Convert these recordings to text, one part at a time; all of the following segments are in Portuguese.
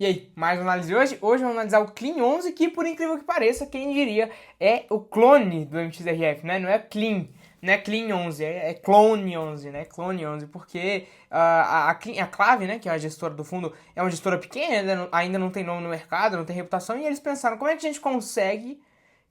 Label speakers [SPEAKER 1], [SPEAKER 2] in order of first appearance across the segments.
[SPEAKER 1] E aí, mais uma análise hoje? Hoje vamos analisar o Clean 11, que por incrível que pareça, quem diria, é o clone do MXRF, né? Não é Clean, não é Clean 11, é Clone 11, né? Clone 11, porque a Clave, né, que é a gestora do fundo, é uma gestora pequena, ainda não tem nome no mercado, não tem reputação, e eles pensaram, como é que a gente consegue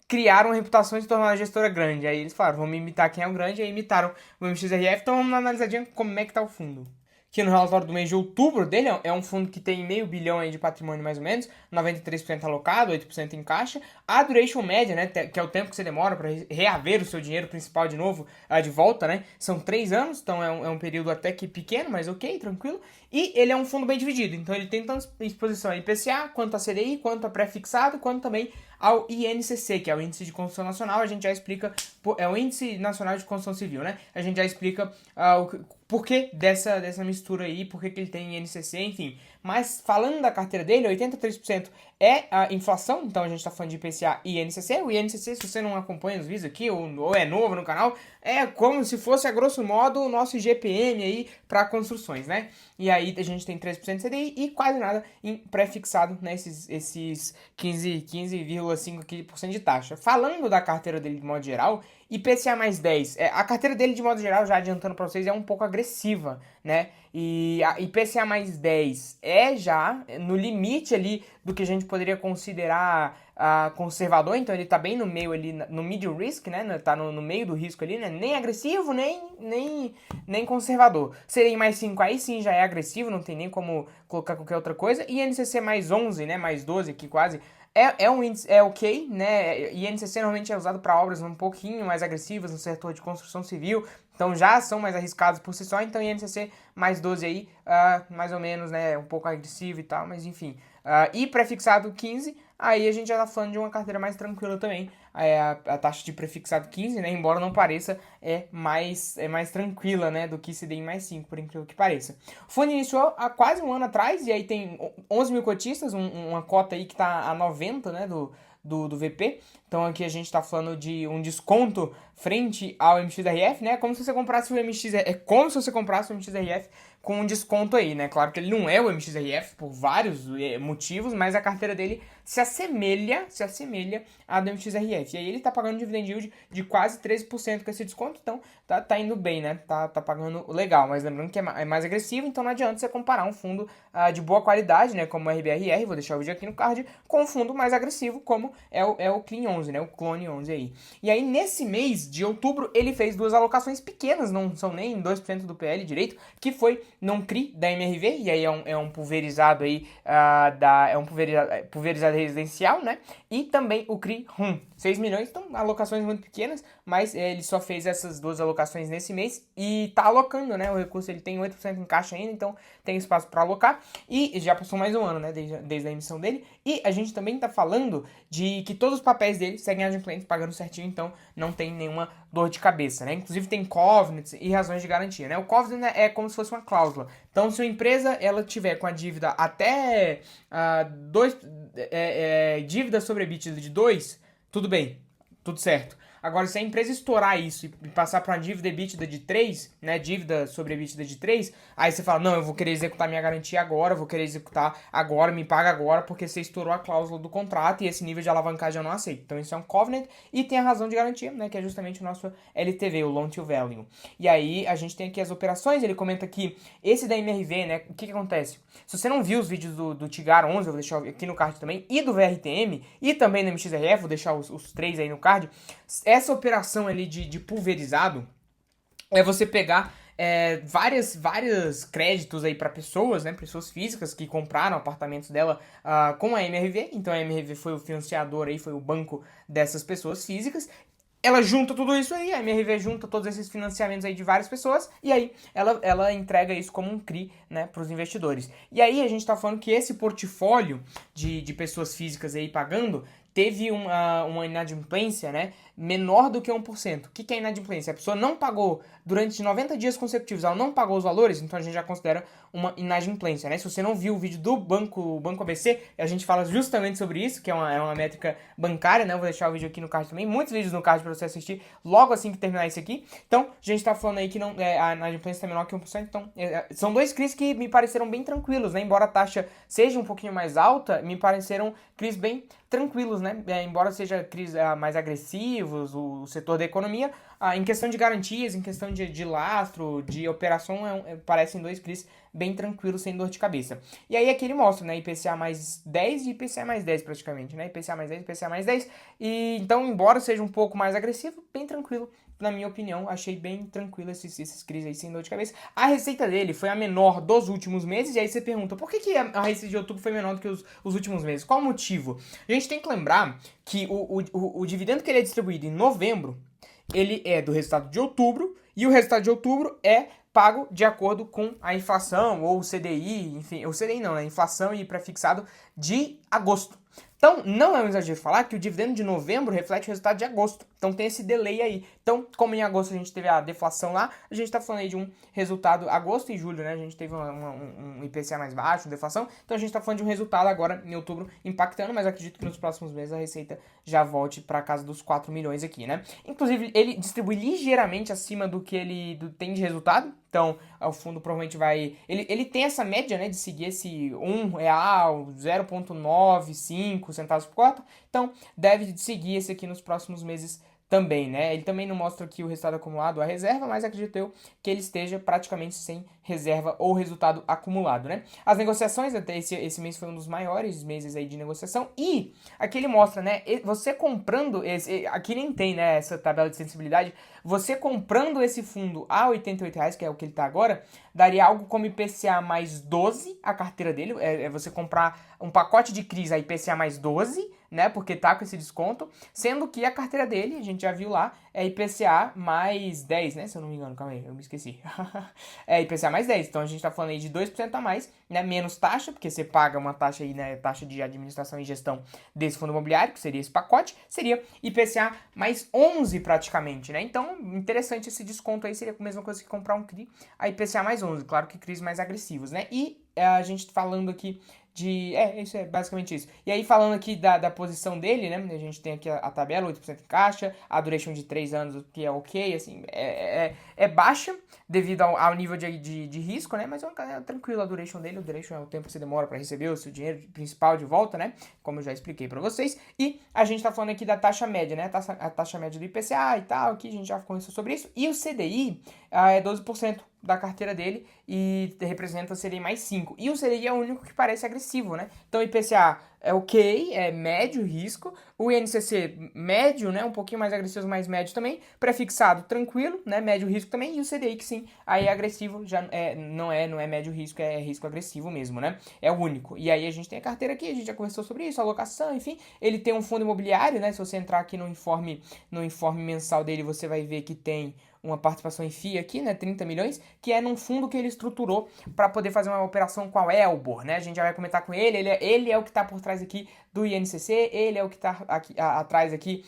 [SPEAKER 1] criar uma reputação e se tornar uma gestora grande? Aí eles falaram, vamos imitar quem é o grande, e aí imitaram o MXRF, então vamos dar uma analisadinha como é que tá o fundo. Que no relatório do mês de outubro dele é um fundo que tem meio bilhão aí de patrimônio mais ou menos, 93% alocado, 8% em caixa. A duration média, né, que é o tempo que você demora para reaver o seu dinheiro principal de novo, de volta, né, são 3 anos, então é um período até que pequeno, mas ok, tranquilo. E ele é um fundo bem dividido, então ele tem tanto exposição a IPCA, quanto a CDI, quanto a pré-fixado, quanto também ao INCC, que é o Índice de Construção Nacional. A gente já explica, é o Índice Nacional de Construção Civil, né? A gente já explica o porquê dessa mistura aí, porquê que ele tem INCC, enfim. Mas falando da carteira dele, 83% é a inflação, então a gente está falando de IPCA e INCC. O INCC, se você não acompanha os vídeos aqui, ou é novo no canal, é como se fosse, a grosso modo, o nosso IGPM aí para construções, né? E aí a gente tem 13% de CDI e quase nada em pré-fixado, né? Esses 15,5% de taxa. Falando da carteira dele de modo geral, IPCA mais 10. A carteira dele, de modo geral, já adiantando para vocês, é um pouco agressiva, né? E a IPCA mais 10 é já no limite ali do que a gente poderia considerar conservador, então ele tá bem no meio ali, no medium risk, né? Tá no meio do risco ali, né? Nem agressivo, nem conservador. Serem mais 5 aí sim já é agressivo, não tem nem como colocar qualquer outra coisa. E NCC mais 11, né? Mais 12 aqui quase. É um índice, é ok, né? E INCC normalmente é usado para obras um pouquinho mais agressivas no setor de construção civil, então já são mais arriscados por si só. Então INCC mais 12 aí, mais ou menos, né? Um pouco agressivo e tal, mas enfim. E prefixado 15, aí a gente já tá falando de uma carteira mais tranquila também. A taxa de prefixado 15, né? Embora não pareça, é mais tranquila, né? Do que CDI mais 5, por incrível que pareça. O fundo iniciou há quase um ano atrás, e aí tem 11 mil cotistas, uma cota aí que tá a 90, né? Do VP. Então aqui a gente está falando de um desconto frente ao MXRF, né? Como se você comprasse o MXRF, é como se você comprasse o MXRF com um desconto aí, né? Claro que ele não é o MXRF por vários motivos, mas a carteira dele se assemelha à do MXRF. E aí ele tá pagando um dividend yield de quase 13% com esse desconto, então tá indo bem, né? Tá pagando legal, mas lembrando que é mais agressivo, então não adianta você comparar um fundo de boa qualidade, né? Como o RBRR, vou deixar o vídeo aqui no card, com um fundo mais agressivo, como é o Clean 11, né? O Clone 11 aí. E aí nesse mês de outubro ele fez duas alocações pequenas, não são nem 2% do PL direito, que foi num CRI da MRV, e aí é um pulverizado aí, é um pulverizado residencial, né? E também o CRI RUM, 6 milhões, então alocações muito pequenas, mas ele só fez essas duas alocações nesse mês e tá alocando, né? O recurso ele tem 8% em caixa ainda, então tem espaço para alocar, e já passou mais um ano, né? Desde a emissão dele, e a gente também tá falando de que todos os papéis dele seguem adimplentes pagando certinho, então não tem nenhuma dor de cabeça, né? Inclusive tem covenants e razões de garantia, né? O covenant é como se fosse uma cláusula. Então, se a empresa ela tiver com a dívida até dívida sobre EBITDA de 2, tudo bem, tudo certo. Agora, se a empresa estourar isso e passar para uma dívida EBITDA de 3, né, dívida sobre EBITDA de 3, aí você fala, não, eu vou querer executar minha garantia agora, vou querer executar agora, me paga agora, porque você estourou a cláusula do contrato e esse nível de alavancagem eu não aceito. Então, isso é um covenant e tem a razão de garantia, né, que é justamente o nosso LTV, o Loan to Value. E aí, a gente tem aqui as operações, ele comenta que esse da MRV, né, o que acontece? Se você não viu os vídeos do Tigar 11, eu vou deixar aqui no card também, e do VRTM, e também do MXRF, vou deixar os três aí no card, essa operação ali de pulverizado é você pegar vários créditos aí para pessoas, né, pessoas físicas que compraram apartamentos dela com a MRV. Então a MRV foi o financiador aí, foi o banco dessas pessoas físicas. Ela junta tudo isso aí, a MRV junta todos esses financiamentos aí de várias pessoas, e aí ela entrega isso como um CRI, né, para os investidores. E aí a gente está falando que esse portfólio de pessoas físicas aí pagando teve uma inadimplência, né, menor do que 1%. O que é inadimplência? A pessoa não pagou durante 90 dias consecutivos, ela não pagou os valores, então a gente já considera uma inadimplência, né? Se você não viu o vídeo do Banco ABC, a gente fala justamente sobre isso, que é uma métrica bancária, né? Eu vou deixar o vídeo aqui no card também, muitos vídeos no card para você assistir logo assim que terminar esse aqui. Então, a gente tá falando aí que não, a inadimplência é menor que 1%, então são dois CRIs que me pareceram bem tranquilos, né? Embora a taxa seja um pouquinho mais alta, me pareceram CRIs bem tranquilos, né? Embora seja CRIs mais agressivos, o setor da economia, em questão de garantias, em questão de lastro, de operação, parecem dois CRIs bem tranquilos, sem dor de cabeça. E aí aqui ele mostra, né, IPCA mais 10 e IPCA mais 10 praticamente, né, IPCA mais 10, IPCA mais 10, e então, embora seja um pouco mais agressivo, bem tranquilo, na minha opinião, achei bem tranquilo esses CRIs aí, sem dor de cabeça. A receita dele foi a menor dos últimos meses, e aí você pergunta, por que a receita de outubro foi menor do que os últimos meses? Qual o motivo? A gente tem que lembrar que o dividendo que ele é distribuído em novembro, ele é do resultado de outubro, e o resultado de outubro é pago de acordo com a inflação, ou o CDI, enfim, o CDI não, né? Inflação e prefixado de agosto. Então, não é um exagero falar que o dividendo de novembro reflete o resultado de agosto. Então, tem esse delay aí. Então, como em agosto a gente teve a deflação lá, a gente tá falando aí de um resultado, agosto e julho, né? A gente teve um IPCA mais baixo, deflação. Então, a gente tá falando de um resultado agora em outubro impactando, mas acredito que nos próximos meses a receita já volte para casa dos 4 milhões aqui, né? Inclusive, ele distribui ligeiramente acima do que ele tem de resultado. Então, o fundo provavelmente vai... Ele tem essa média, né, de seguir esse R$1, 0,95 centavos por cota. Então, deve seguir esse aqui nos próximos meses também, né? Ele também não mostra aqui o resultado acumulado, a reserva, mas acredito eu que ele esteja praticamente sem reserva ou resultado acumulado, né? As negociações, até esse mês foi um dos maiores meses aí de negociação, e aqui ele mostra, né, você comprando, aqui nem tem, né, essa tabela de sensibilidade, você comprando esse fundo a R$88, que é o que ele tá agora, daria algo como IPCA mais 12 a carteira dele, é você comprar um pacote de CRIs a IPCA mais 12, né, porque tá com esse desconto, sendo que a carteira dele, a gente já viu lá, é IPCA mais 10, né, se eu não me engano, calma aí, eu me esqueci. É IPCA mais 10, então a gente tá falando aí de 2% a mais, né, menos taxa, porque você paga uma taxa aí, né, taxa de administração e gestão desse fundo imobiliário, que seria esse pacote, seria IPCA mais 11 praticamente, né, então interessante esse desconto aí, seria a mesma coisa que comprar um CRI a IPCA mais 11, claro que CRIs mais agressivos, né, e a gente falando aqui isso é basicamente isso. E aí, falando aqui da posição dele, né? A gente tem aqui a tabela, 8% em caixa, a duration de 3 anos, que é ok, assim, é baixa devido ao nível de risco, né? Mas é tranquilo a duration dele. O duration é o tempo que você demora para receber o seu dinheiro principal de volta, né? Como eu já expliquei para vocês. E a gente tá falando aqui da taxa média, né? A taxa média do IPCA e tal, aqui a gente já conversou sobre isso. E o CDI é 12% da carteira dele e representa o CDI mais 5. E o CDI é o único que parece agressivo, né? Então o IPCA é ok, é médio risco. O INCC médio, né? Um pouquinho mais agressivo, mais médio também. Prefixado tranquilo, né? Médio risco também. E o CDI que sim, aí é agressivo, já não é médio risco, é risco agressivo mesmo, né? É o único. E aí a gente tem a carteira aqui, a gente já conversou sobre isso, alocação, enfim. Ele tem um fundo imobiliário, né? Se você entrar aqui no informe mensal dele, você vai ver que tem uma participação em FII aqui, né, 30 milhões, que é num fundo que ele estruturou para poder fazer uma operação com a Elbor, né, a gente já vai comentar com ele, ele é o que está por trás aqui do INCC, ele é o que está atrás aqui,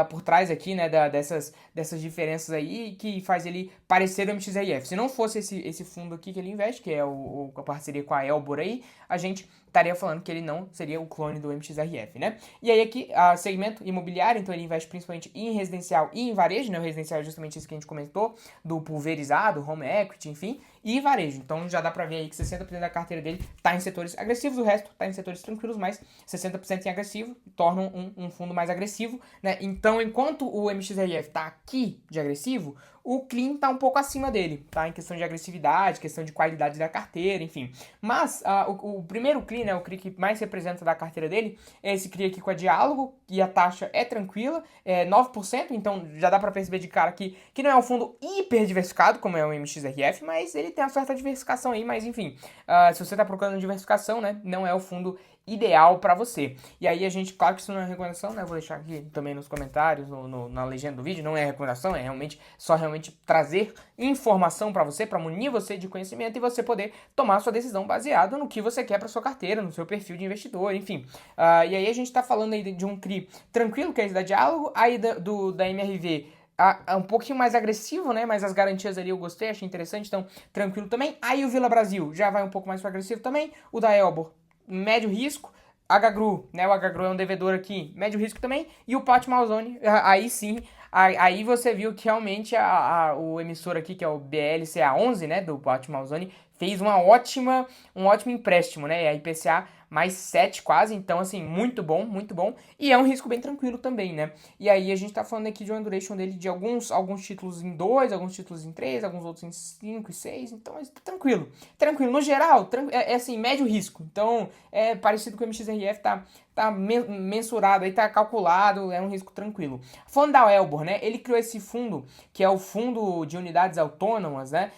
[SPEAKER 1] por trás aqui, né, dessas diferenças aí, que faz ele parecer o MXRF. Se não fosse esse fundo aqui que ele investe, que é a parceria com a Elbor aí, a gente estaria falando que ele não seria o clone do MXRF, né? E aí aqui, segmento imobiliário, então ele investe principalmente em residencial e em varejo, né? O residencial é justamente isso que a gente comentou, do pulverizado, home equity, enfim, e varejo. Então já dá pra ver aí que 60% da carteira dele tá em setores agressivos, o resto tá em setores tranquilos, mas 60% em agressivo torna um fundo mais agressivo, né? Então, enquanto o MXRF tá aqui de agressivo, o Clean tá um pouco acima dele, tá? Em questão de agressividade, questão de qualidade da carteira, enfim. Mas o primeiro CRI, né, o CRI que mais representa da carteira dele, é esse CRI aqui com a Diálogo, e a taxa é tranquila, é 9%, então já dá pra perceber de cara aqui que não é um fundo hiper diversificado, como é o MXRF, mas ele tem uma certa diversificação aí, mas enfim, se você está procurando diversificação, né, não é o fundo ideal para você. E aí a gente, claro que isso não é recomendação, né? Vou deixar aqui também nos comentários, na legenda do vídeo, não é recomendação, é realmente só realmente trazer informação para você, para munir você de conhecimento e você poder tomar sua decisão baseado no que você quer para sua carteira, no seu perfil de investidor, enfim. E aí a gente tá falando aí de um CRI tranquilo, que é esse da Diálogo, aí da MRV um pouquinho mais agressivo, né? Mas as garantias ali eu gostei, achei interessante, então tranquilo também. Aí o Vila Brasil já vai um pouco mais para agressivo também. O da Elbor, médio risco. HGRU, né? O HGRU é um devedor aqui, médio risco também. E o Pat Malzone, aí sim, aí você viu que realmente o emissor aqui, que é o BLCA11, né? Do Pat Malzone, fez um ótimo empréstimo, né? E a IPCA mais 7 quase, então assim, muito bom, muito bom. E é um risco bem tranquilo também, né? E aí a gente tá falando aqui de uma duration dele de alguns títulos em 2, alguns títulos em 3, alguns outros em 5 e 6, então é tranquilo. Tranquilo, no geral, é assim, médio risco. Então é parecido com o MXRF, tá mensurado, aí tá calculado, é um risco tranquilo. Falando da Elbor, né? Ele criou esse fundo, que é o fundo de unidades autônomas, né?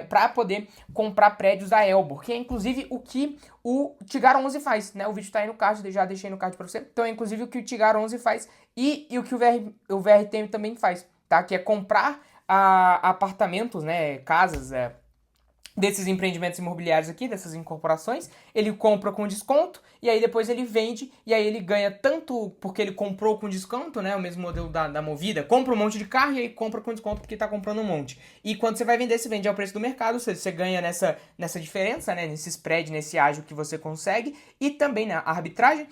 [SPEAKER 1] Para poder comprar prédios da Elbor, que é inclusive o que o Tigar 11 faz, né? O vídeo tá aí no card, já deixei no card para você. Então é inclusive o que o Tigar 11 faz e o que o VRTM também faz, tá? Que é comprar apartamentos, né? Casas, desses empreendimentos imobiliários aqui, dessas incorporações, ele compra com desconto e aí depois ele vende e aí ele ganha tanto porque ele comprou com desconto, né, o mesmo modelo da Movida, compra um monte de carro e aí compra com desconto porque tá comprando um monte. E quando você vai vender, você vende ao preço do mercado, você ganha nessa diferença, né, nesse spread, nesse ágio que você consegue e também na arbitragem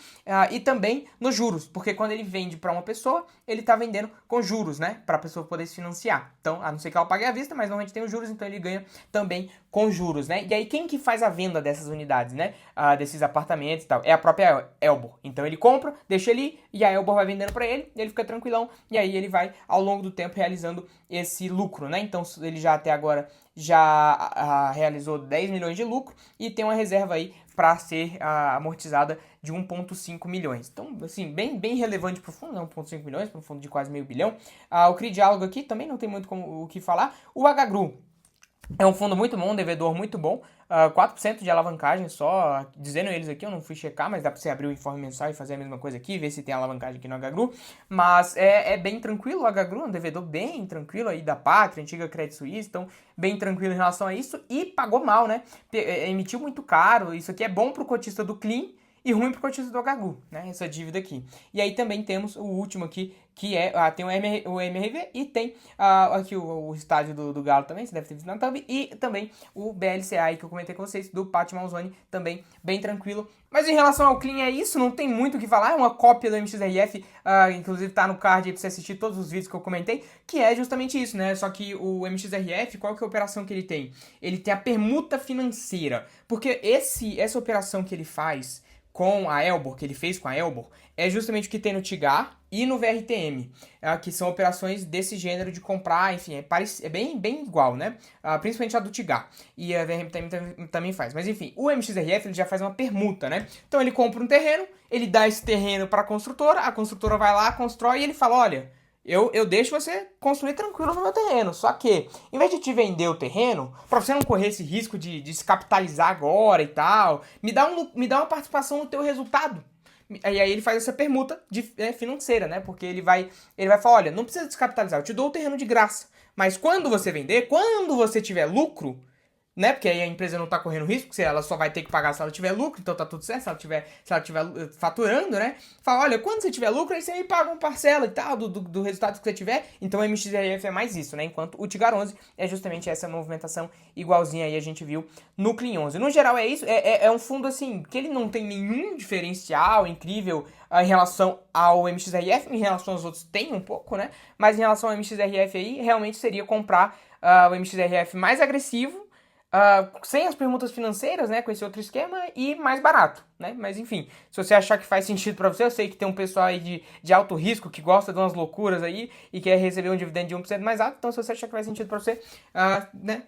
[SPEAKER 1] e também nos juros, porque quando ele vende para uma pessoa, ele tá vendendo com juros, né, para a pessoa poder se financiar. Então, a não ser que ela pague à vista, mas normalmente tem os juros, então ele ganha também com juros, né? E aí quem que faz a venda dessas unidades, né? Desses apartamentos e tal? É a própria Elbor. Então ele compra, deixa ali e a Elbor vai vendendo para ele, ele fica tranquilão e aí ele vai ao longo do tempo realizando esse lucro, né? Então ele já até agora já realizou 10 milhões de lucro e tem uma reserva aí para ser amortizada de 1,5 milhões. Então, assim, bem relevante para o fundo, né? 1,5 milhões para um fundo de quase meio bilhão. O CRI Diálogo aqui também não tem muito o que falar. O HGRU é um fundo muito bom, um devedor muito bom, 4% de alavancagem só, dizendo eles aqui, eu não fui checar, mas dá pra você abrir o informe mensal e fazer a mesma coisa aqui, ver se tem alavancagem aqui no HGRU, mas é bem tranquilo, o HGRU é um devedor bem tranquilo aí da Pátria, antiga Credit Suisse, então bem tranquilo em relação a isso, e pagou mal, né, emitiu muito caro, isso aqui é bom pro cotista do Clean, e ruim pro cotista do HGU, né, essa dívida aqui. E aí também temos o último aqui, que tem o MRV e tem aqui o estádio do Galo também, você deve ter visto na thumb, e também o BLCA aí que eu comentei com vocês, do Pat Malzone, também bem tranquilo. Mas em relação ao Clean é isso, não tem muito o que falar, é uma cópia do MXRF, inclusive tá no card aí pra você assistir todos os vídeos que eu comentei, que é justamente isso, né, só que o MXRF, qual que é a operação que ele tem? Ele tem a permuta financeira, porque essa operação que ele faz com a Elbor, que ele fez com a Elbor, é justamente o que tem no Tigar e no VRTM, que são operações desse gênero de comprar, enfim, é bem igual, né? Principalmente a do Tigar. E a VRTM também faz. Mas enfim, o MXRF ele já faz uma permuta, né? Então ele compra um terreno, ele dá esse terreno para a construtora vai lá, constrói e ele fala, olha, eu deixo você construir tranquilo no meu terreno. Só que, em vez de te vender o terreno, pra você não correr esse risco de se capitalizar agora e tal, me dá uma participação no teu resultado. E aí ele faz essa permuta financeira, né? Porque ele vai falar, olha, não precisa descapitalizar, eu te dou o terreno de graça. Mas quando você vender, quando você tiver lucro, né? Porque aí a empresa não tá correndo risco, porque ela só vai ter que pagar se ela tiver lucro, então tá tudo certo, se ela tiver faturando, né? Fala, olha, quando você tiver lucro, aí você me paga uma parcela e tal, do resultado que você tiver. Então o MXRF é mais isso, né? Enquanto o Tigar 11 é justamente essa movimentação igualzinha aí a gente viu no Clean 11. No geral é isso, é um fundo assim, que ele não tem nenhum diferencial incrível em relação ao MXRF, em relação aos outros tem um pouco, né? Mas em relação ao MXRF aí, realmente seria comprar o MXRF mais agressivo, sem as permutas financeiras, né, com esse outro esquema, e mais barato. né? Mas enfim, se você achar que faz sentido pra você, eu sei que tem um pessoal aí de alto risco que gosta de umas loucuras aí e quer receber um dividendo de 1% mais alto, então se você achar que faz sentido pra você, né,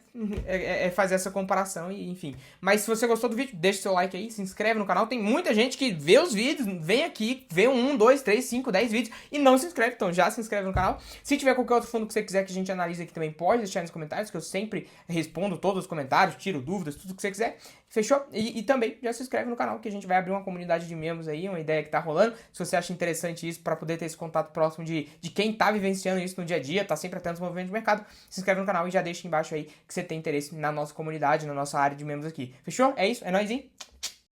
[SPEAKER 1] é fazer essa comparação e enfim. Mas se você gostou do vídeo, deixa seu like aí, se inscreve no canal, tem muita gente que vê os vídeos, vem aqui, vê 1, 2, 3, 5, 10 vídeos e não se inscreve, então já se inscreve no canal. Se tiver qualquer outro fundo que você quiser que a gente analise aqui também, pode deixar nos comentários, que eu sempre respondo todos os comentários, tiro dúvidas, tudo que você quiser. Fechou? E também já se inscreve no canal, que a gente vai abrir uma comunidade de membros aí, uma ideia que tá rolando. Se você acha interessante isso, para poder ter esse contato próximo de quem tá vivenciando isso no dia a dia, tá sempre atento aos movimentos de mercado, se inscreve no canal e já deixa embaixo aí que você tem interesse na nossa comunidade, na nossa área de membros aqui. Fechou? É isso? É nóis, hein?